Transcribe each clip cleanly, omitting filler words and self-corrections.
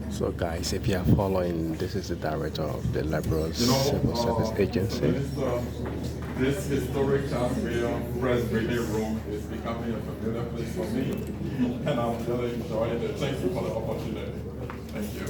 So guys, if you are following, this is the director of the Liberia Civil Service Agency. Minister, this historic taxpayer press reading room is becoming a familiar place for me, and I'm really enjoying it. Thank you for the opportunity. Thank you.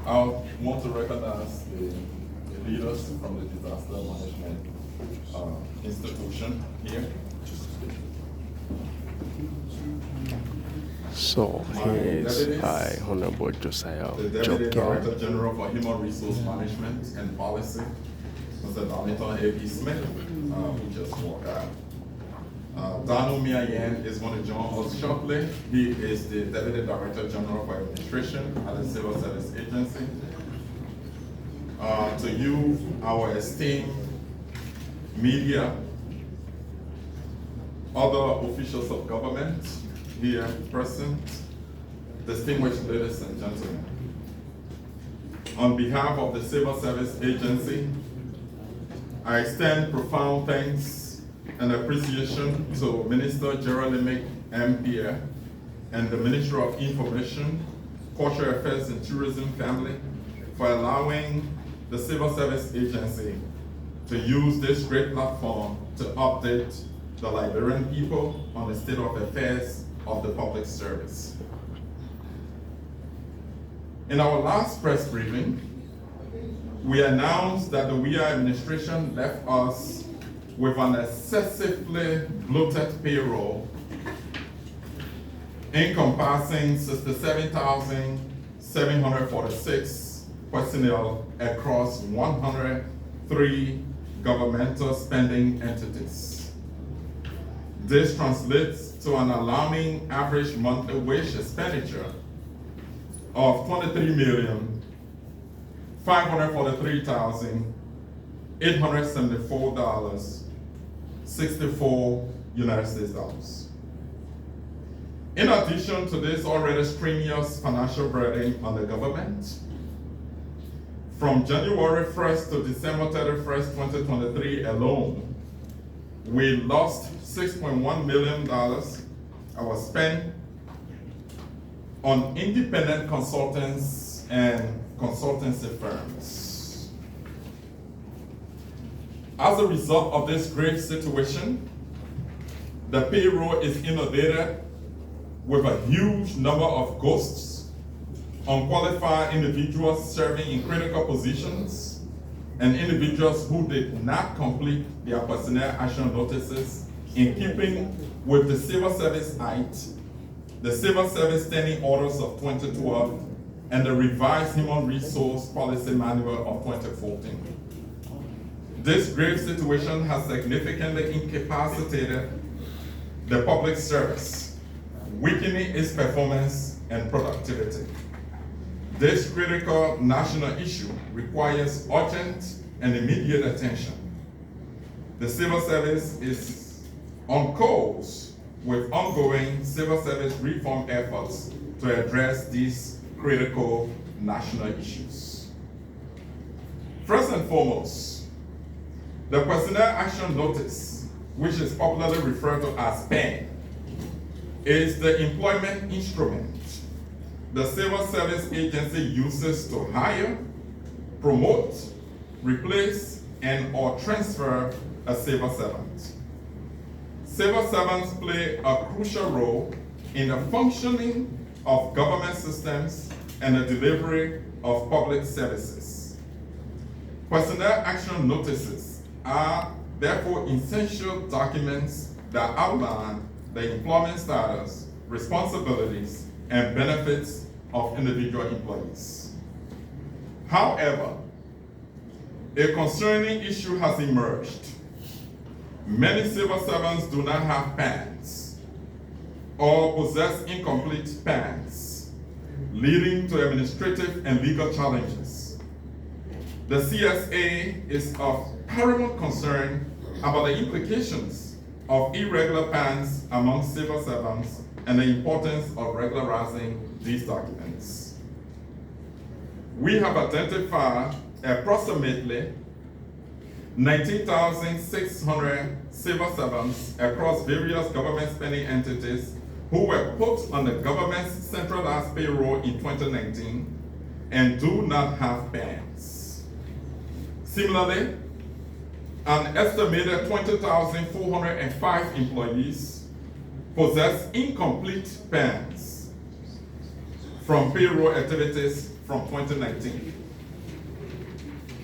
I want to recognize the leaders from the disaster management institution here. So here is Honorable Josiah The Deputy Joker. Director General for Human Resource Management and Policy, Mr. Darlington A.B. Smith, who just walked out. Donald Miayen is going to join us shortly. He is the Deputy Director General for Administration at the Civil Service Agency. To you, our esteemed media, other officials of government here present, distinguished ladies and gentlemen. On behalf of the Civil Service Agency, I extend profound thanks and appreciation to Minister Gerald M. Pierre and the Ministry of Information, Cultural Affairs and Tourism family for allowing the Civil Service Agency to use this great platform to update the Liberian people on the state of affairs of the public service. In our last press briefing, we announced that the WIA administration left us with an excessively bloated payroll encompassing 67,746 personnel across 103 governmental spending entities. This translates to an alarming average monthly wage expenditure of $23,543,874.64 United States dollars. In addition to this already strenuous financial burden on the government, from January 1st to December 31st, 2023 alone, we lost $6.1 million I was spent on independent consultants and consultancy firms. As a result of this grave situation, the payroll is inundated with a huge number of ghosts, unqualified individuals serving in critical positions, and individuals who did not complete their personnel action notices in keeping with the Civil Service Act, the Civil Service Standing Orders of 2012, and the revised Human Resource Policy Manual of 2014. This grave situation has significantly incapacitated the public service, weakening its performance and productivity. This critical national issue requires urgent and immediate attention. The civil service is on course with ongoing civil service reform efforts to address these critical national issues. First and foremost, the Personnel Action Notice, which is popularly referred to as PAN, is the employment instrument the Civil Service Agency uses to hire, promote, replace, and/or transfer a civil servant. Civil servants play a crucial role in the functioning of government systems and the delivery of public services. Personnel action notices are therefore essential documents that outline the employment status, responsibilities, and benefits of individual employees. However, a concerning issue has emerged. Many civil servants do not have PANs or possess incomplete PANs, leading to administrative and legal challenges. The CSA is of paramount concern about the implications of irregular PANs among civil servants and the importance of regularizing these documents. We have identified approximately 19,600 civil servants across various government spending entities who were put on the government's centralized payroll in 2019 and do not have PANs. Similarly, an estimated 20,405 employees possess incomplete PANs from payroll activities from 2019.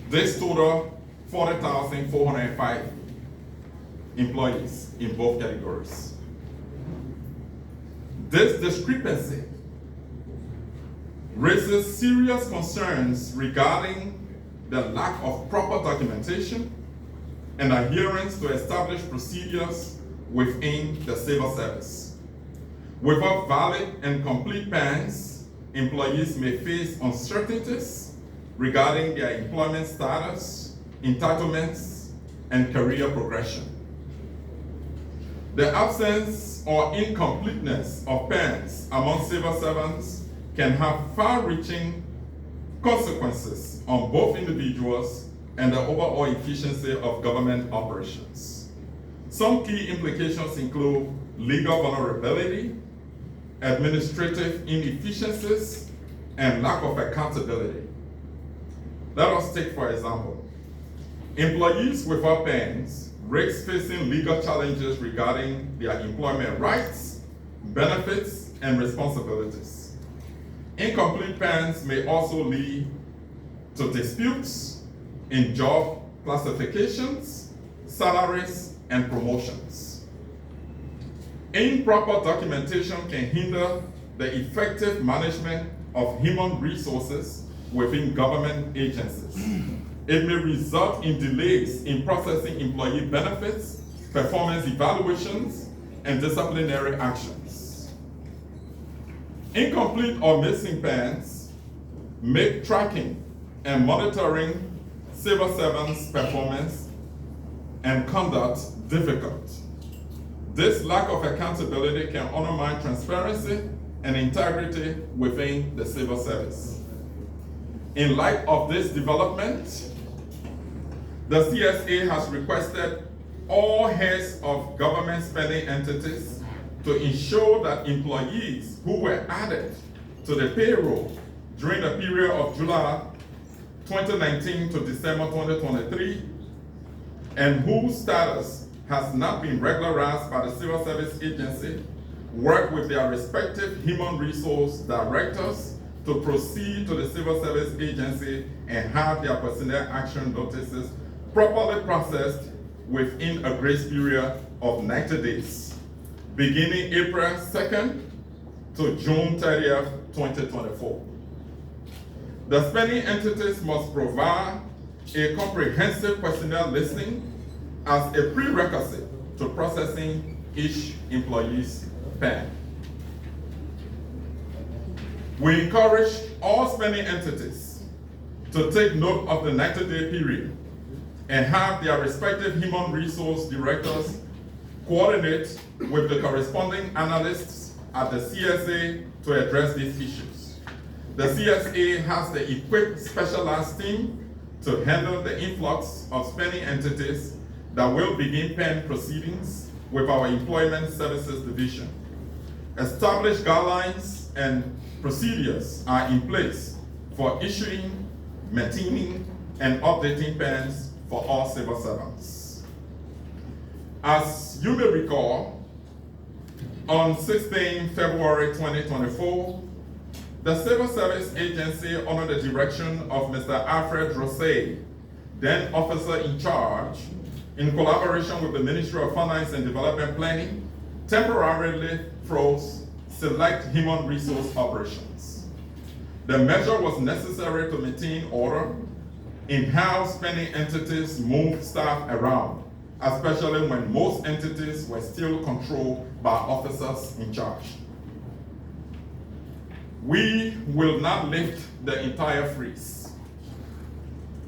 This total 40,405 employees in both categories. This discrepancy raises serious concerns regarding the lack of proper documentation and adherence to established procedures within the civil service. Without valid and complete PANs, employees may face uncertainties regarding their employment status, entitlements, and career progression. The absence or incompleteness of PANs among civil servants can have far-reaching consequences on both individuals and the overall efficiency of government operations. Some key implications include legal vulnerability, administrative inefficiencies, and lack of accountability. Let us take, for example, employees without PANs risk facing legal challenges regarding their employment rights, benefits, and responsibilities. Incomplete PANs may also lead to disputes in job classifications, salaries, and promotions. Improper documentation can hinder the effective management of human resources within government agencies. It may result in delays in processing employee benefits, performance evaluations, and disciplinary actions. Incomplete or missing PANs make tracking and monitoring civil servants' performance and conduct difficult. This lack of accountability can undermine transparency and integrity within the civil service. In light of this development, the CSA has requested all heads of government spending entities to ensure that employees who were added to the payroll during the period of July 2019 to December 2023 and whose status has not been regularized by the Civil Service Agency work with their respective human resource directors to proceed to the Civil Service Agency and have their personnel action notices properly processed within a grace period of 90 days, beginning April 2nd to June 30th, 2024. The spending entities must provide a comprehensive personnel listing as a prerequisite to processing each employee's PAN. We encourage all spending entities to take note of the 90-day period and have their respective human resource directors coordinate with the corresponding analysts at the CSA to address these issues. The CSA has the equipped specialized team to handle the influx of spending entities that will begin PAN proceedings with our Employment Services Division. Established guidelines and procedures are in place for issuing, maintaining, and updating PANs for all civil servants. As you may recall, on 16 February 2024, the Civil Service Agency, under the direction of Mr. Alfred Rosset, then officer in charge, in collaboration with the Ministry of Finance and Development Planning, temporarily froze select human resource operations. The measure was necessary to maintain order in how spending entities move staff around, especially when most entities were still controlled by officers in charge. We will not lift the entire freeze.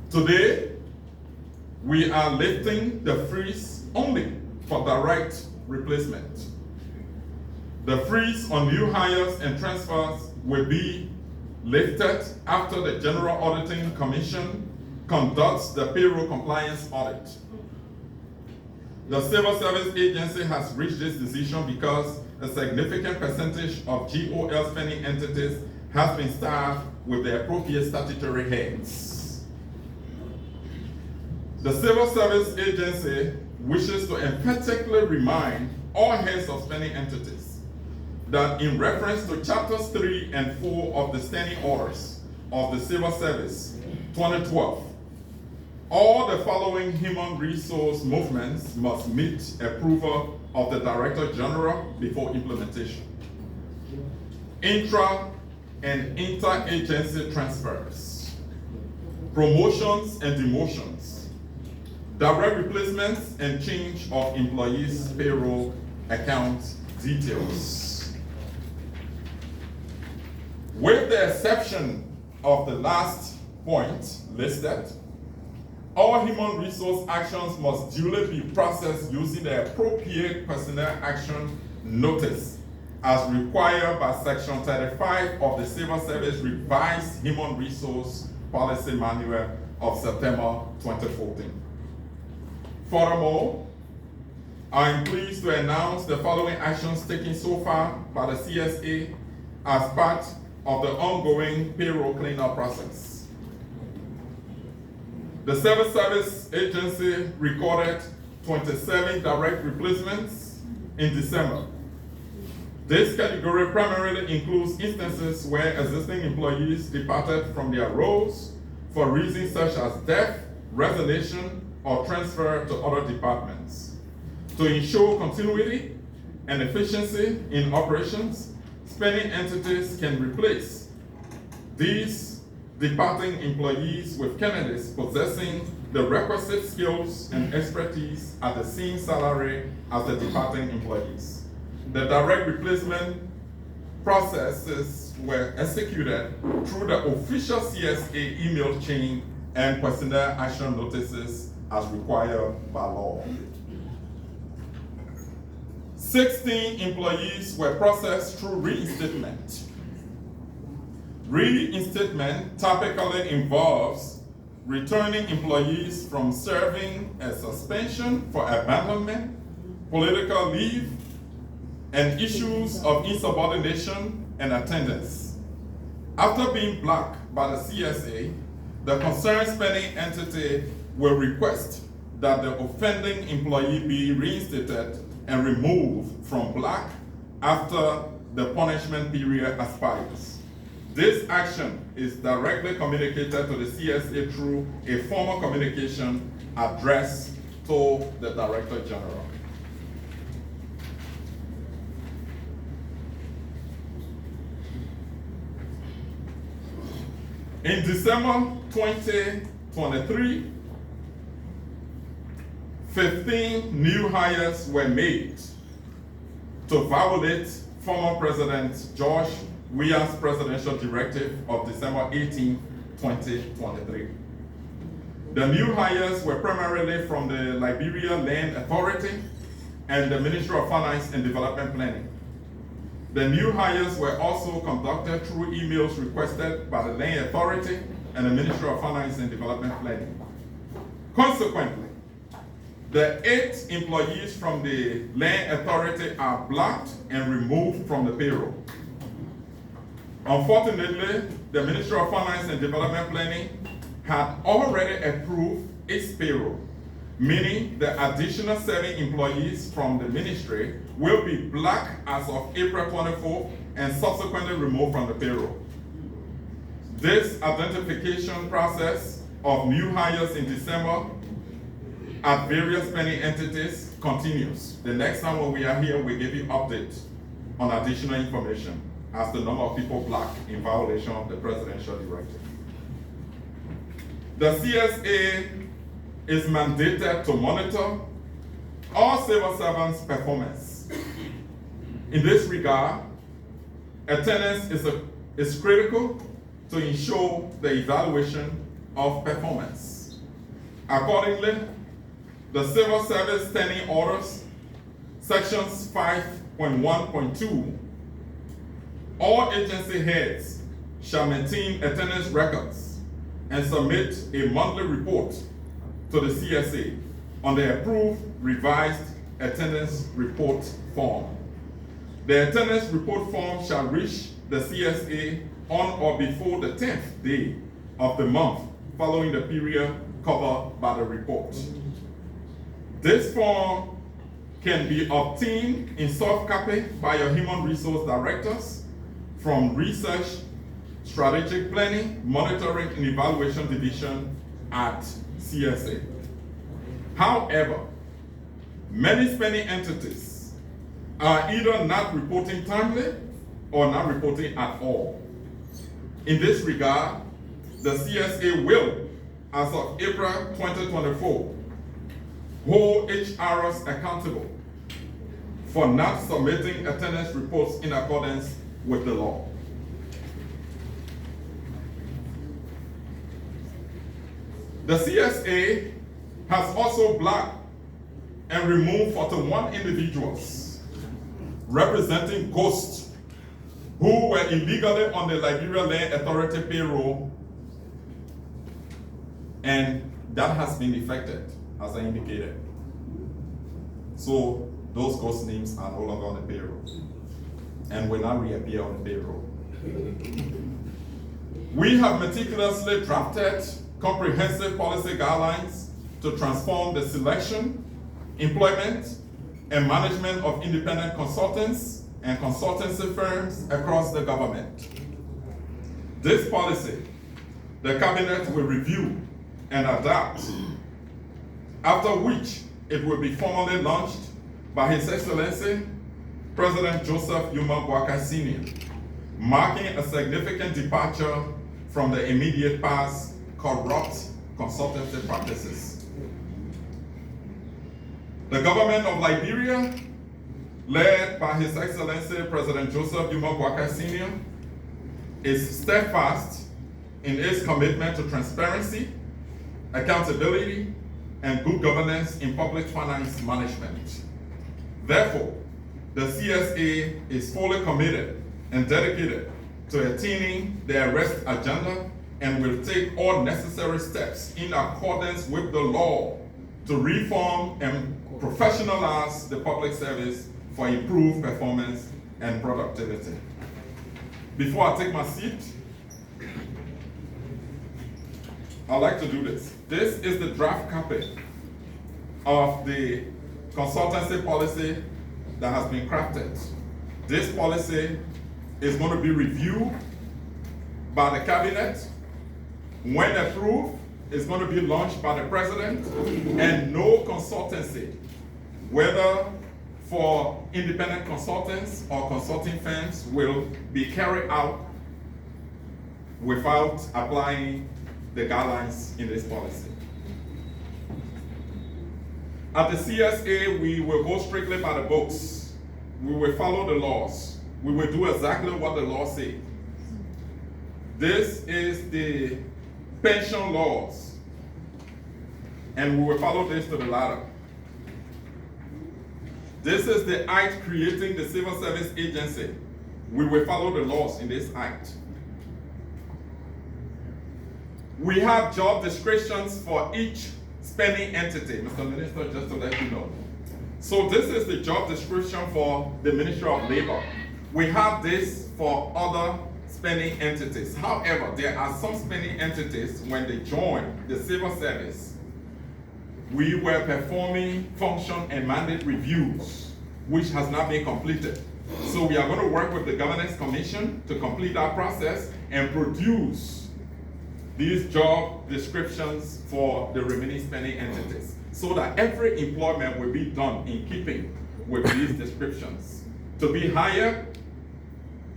Today, we are lifting the freeze only for direct replacement. The freeze on new hires and transfers will be lifted after the General Auditing Commission conducts the payroll compliance audit. The Civil Service Agency has reached this decision because a significant percentage of GOL spending entities has been staffed with the appropriate statutory heads. The Civil Service Agency wishes to emphatically remind all heads of spending entities that in reference to Chapters 3 and 4 of the Standing Orders of the Civil Service 2012, all the following human resource movements must meet approval of the Director General before implementation: intra and inter-agency transfers, promotions and demotions, direct replacements and change of employees' payroll account details. With the exception of the last point listed, all human resource actions must duly be processed using the appropriate personnel action notice as required by Section 35 of the Civil Service Revised Human Resource Policy Manual of September 2014. Furthermore, I am pleased to announce the following actions taken so far by the CSA as part of the ongoing payroll cleanup process. The Civil Service Agency recorded 27 direct replacements in December. This category primarily includes instances where existing employees departed from their roles for reasons such as death, resignation, or transfer to other departments. To ensure continuity and efficiency in operations, spending entities can replace these departing employees with candidates possessing the requisite skills and expertise at the same salary as the departing employees. The direct replacement processes were executed through the official CSA email chain and personnel action notices as required by law. 16 employees were processed through reinstatement. Reinstatement typically involves returning employees from serving a suspension for abandonment, political leave, and issues of insubordination and attendance. After being blocked by the CSA, the concerned spending entity will request that the offending employee be reinstated and removed from block after the punishment period expires. This action is directly communicated to the CSA through a formal communication addressed to the Director General. In December 2023, 15 new hires were made to violate former President George Weah's presidential directive of December 18, 2023. The new hires were primarily from the Liberia Land Authority and the Ministry of Finance and Development Planning. The new hires were also conducted through emails requested by the Land Authority and the Ministry of Finance and Development Planning. Consequently, the 8 employees from the Land Authority are blocked and removed from the payroll. Unfortunately, the Ministry of Finance and Development Planning had already approved its payroll, meaning the additional 7 employees from the ministry will be blocked as of April 24th and subsequently removed from the payroll. This identification process of new hires in December at various spending entities continues. The next time when we are here, we give you updates on additional information as the number of people blocked in violation of the presidential directive. The CSA is mandated to monitor all civil servants' performance. In this regard, attendance is critical to ensure the evaluation of performance. Accordingly, the Civil Service Standing Orders, Sections 5.1.2, all agency heads shall maintain attendance records and submit a monthly report to the CSA on the approved revised attendance report form. The attendance report form shall reach the CSA on or before the 10th day of the month following the period covered by the report. This form can be obtained in soft copy by your human resource directors from Research, Strategic Planning, Monitoring and Evaluation Division at CSA. However, many spending entities are either not reporting timely or not reporting at all. In this regard, the CSA will, as of April 2024, hold HRs accountable for not submitting attendance reports in accordance with the law. The CSA has also blocked and removed 41 individuals representing ghosts who were illegally on the Liberia Land Authority payroll, and that has been effected, as I indicated. So those ghost names are no longer on the payroll and will not reappear on the payroll. We have meticulously drafted comprehensive policy guidelines to transform the selection, employment, and management of independent consultants and consultancy firms across the government. This policy, the Cabinet will review and adopt, after which it will be formally launched by His Excellency President Joseph Yuma Boakai Sr., marking a significant departure from the immediate past corrupt consultancy practices. The government of Liberia, led by His Excellency President Joseph Yuma Boakai Sr., is steadfast in its commitment to transparency, accountability, and good governance in public finance management. Therefore, the CSA is fully committed and dedicated to attaining the arrest agenda and will take all necessary steps in accordance with the law to reform and professionalize the public service for improved performance and productivity. Before I take my seat, I'd like to do this. This is the draft copy of the consultancy policy that has been crafted. This policy is going to be reviewed by the Cabinet. When approved, it's going to be launched by the President, and no consultancy, whether for independent consultants or consulting firms, will be carried out without applying the guidelines in this policy. At the CSA, we will go strictly by the books. We will follow the laws. We will do exactly what the law says. This is the pension laws, and we will follow this to the letter. This is the act creating the Civil Service Agency. We will follow the laws in this act. We have job descriptions for each spending entity, Mr. Minister, just to let you know. So this is the job description for the Ministry of Labor. We have this for other spending entities. However, there are some spending entities, when they join the civil service, we were performing function and mandate reviews, which has not been completed. So we are going to work with the Governance Commission to complete that process and produce these job descriptions for the remaining spending entities, so that every employment will be done in keeping with these descriptions. To be hired,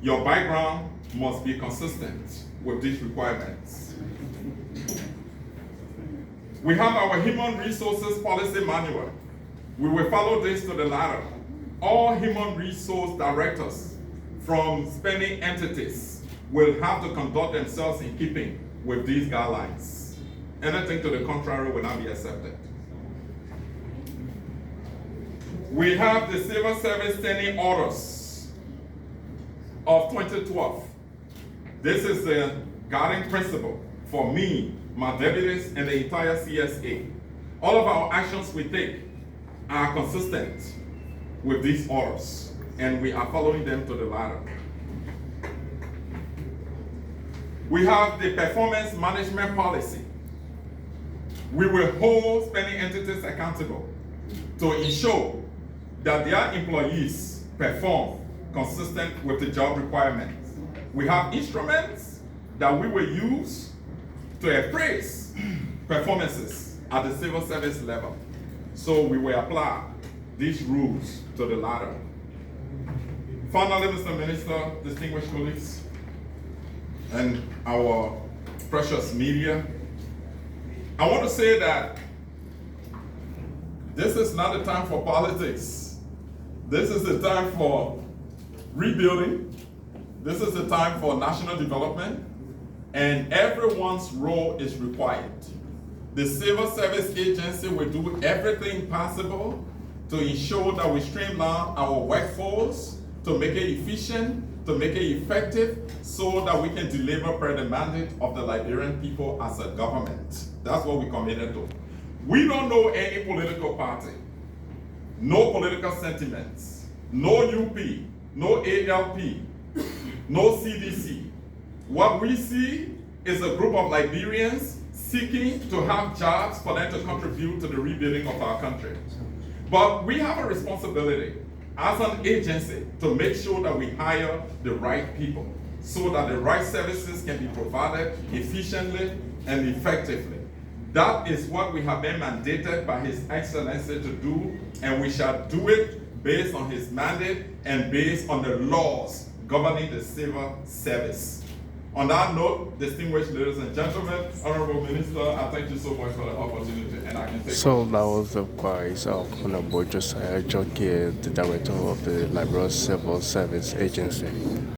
your background must be consistent with these requirements. We have our Human Resources Policy Manual. We will follow this to the letter. All human resource directors from spending entities will have to conduct themselves in keeping with these guidelines. Anything to the contrary will not be accepted. We have the Civil Service Standing Orders of 2012. This is the guiding principle for me, my deputies, and the entire CSA. All of our actions we take are consistent with these orders. and we are following them to the ladder. We have the performance management policy. We will hold spending entities accountable to ensure that their employees perform consistent with the job requirements. We have instruments that we will use to appraise performances at the civil service level. So we will apply these rules to the ladder. Finally, Mr. Minister, distinguished colleagues, and our precious media, I want to say that this is not the time for politics. This is the time for rebuilding. This is the time for national development, and everyone's role is required. The Civil Service Agency will do everything possible to ensure that we streamline our workforce, to make it efficient, to make it effective, so that we can deliver per the mandate of the Liberian people as a government. That's what we committed to. We don't know any political party, no political sentiments, no UP, no ALP, no CDC. What we see is a group of Liberians seeking to have jobs for them to contribute to the rebuilding of our country. But we have a responsibility as an agency to make sure that we hire the right people so that the right services can be provided efficiently and effectively. That is what we have been mandated by His Excellency to do, and we shall do it based on his mandate and based on the laws governing the civil service. On that note, distinguished ladies and gentlemen, Honorable Minister, I thank you so much for the opportunity, and I can take. So that was the voice of Honorable Josiah Jokie, the Director of the Liberia Civil Service Agency.